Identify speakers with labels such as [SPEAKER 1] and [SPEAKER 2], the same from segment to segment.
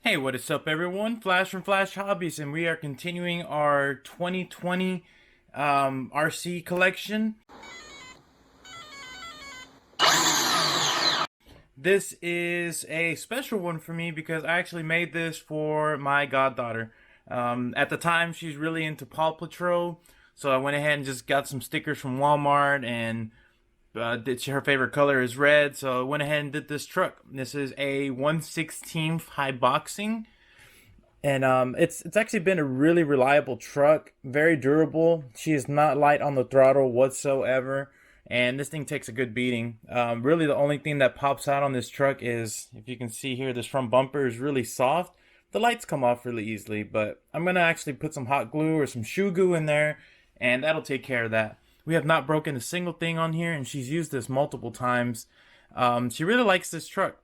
[SPEAKER 1] Hey, what is up everyone? Flash from Flash Hobbies, and we are continuing our 2020 RC collection. This is a special one for me because I actually made this for my goddaughter. At the time, she's really into Paw Patrol, so I went ahead and just got some stickers from Walmart, and her favorite color is red, so I went ahead and did this truck. This is a 1/16 Haiboxing. And it's actually been a really reliable truck, very durable. She is not light on the throttle whatsoever, and this thing takes a good beating. Really, the only thing that pops out on this truck is, if you can see here, this front bumper is really soft. The lights come off really easily, but I'm gonna actually put some hot glue or some shoe goo in there, and that'll take care of that. We have not broken a single thing on here, and she's used this multiple times. She really likes this truck.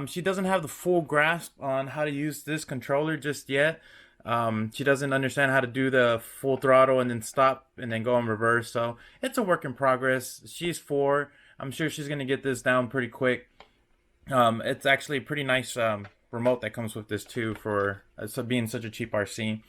[SPEAKER 1] She doesn't have the full grasp on how to use this controller just yet. She doesn't understand how to do the full throttle and then stop and then go in reverse. So it's a work in progress. She's 4. I'm sure she's going to get this down pretty quick. It's actually a pretty nice remote that comes with this too for being such a cheap RC.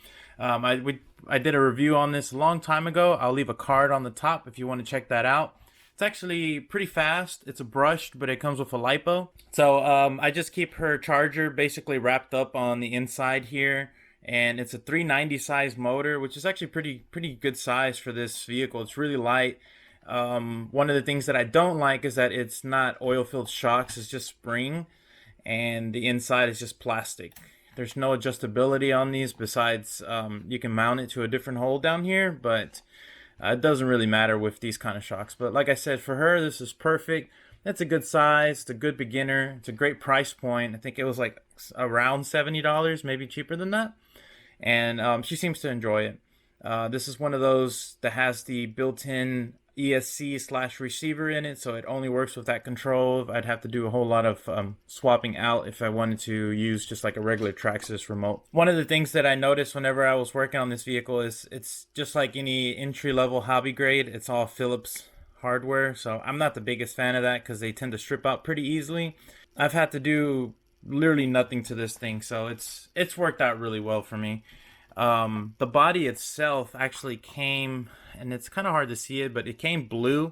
[SPEAKER 1] I did a review on this a long time ago. I'll leave a card on the top if you want to check that out. It's actually pretty fast. It's a brushed, but it comes with a lipo. So I just keep her charger basically wrapped up on the inside here, and it's a 390 size motor, which is actually pretty good size for this vehicle. It's really light. One of the things that I don't like is that it's not oil-filled shocks. It's just spring, and the inside is just plastic. There's no adjustability on these besides you can mount it to a different hole down here, but it doesn't really matter with these kind of shocks. But like I said, for her, this is perfect. It's a good size. It's a good beginner. It's a great price point. I think it was like around $70, maybe cheaper than that. And she seems to enjoy it. This is one of those that has the built-in ESC/receiver in it, so it only works with that control. I'd have to do a whole lot of swapping out if I wanted to use just like a regular Traxxas remote. One of the things that I noticed whenever I was working on this vehicle is it's just like any entry-level hobby grade. It's all Phillips hardware, so I'm not the biggest fan of that because they tend to strip out pretty easily. I've had to do literally nothing to this thing, so it's worked out really well for me. The body itself actually came, and it's kind of hard to see it, but it came blue.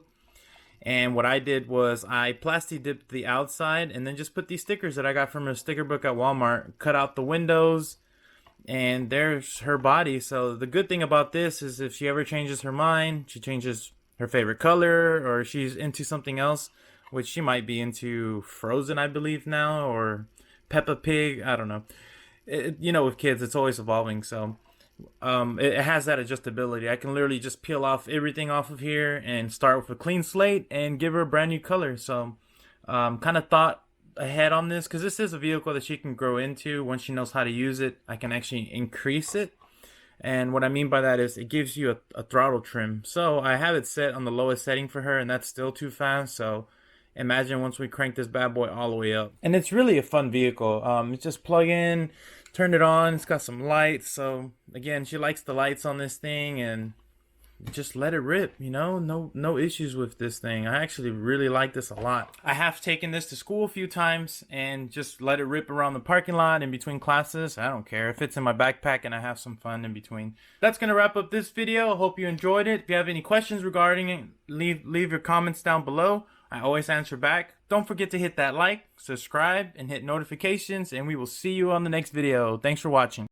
[SPEAKER 1] And what I did was I plasti dipped the outside and then just put these stickers that I got from a sticker book at Walmart, cut out the windows, and there's her body. So the good thing about this is if she ever changes her mind, she changes her favorite color, or she's into something else, which she might be into Frozen, I believe now, or Peppa Pig, I don't know. You know, with kids, it's always evolving. So it has that adjustability. I can literally just peel off everything off of here and start with a clean slate and give her a brand new color. So kind of thought ahead on this because this is a vehicle that she can grow into once she knows how to use it. I can actually increase it, and what I mean by that is it gives you a throttle trim. So I have it set on the lowest setting for her, and that's still too fast. So imagine once we crank this bad boy all the way up. And it's really a fun vehicle. It's just plug in, turn it on. It's got some lights. So again, she likes the lights on this thing, and just let it rip, you know, no issues with this thing. I actually really like this a lot. I have taken this to school a few times and just let it rip around the parking lot in between classes. I don't care. It fits in my backpack and I have some fun in between. That's gonna wrap up this video. I hope you enjoyed it. If you have any questions regarding it, leave your comments down below. I always answer back. Don't forget to hit that like, subscribe, and hit notifications, and we will see you on the next video. Thanks for watching.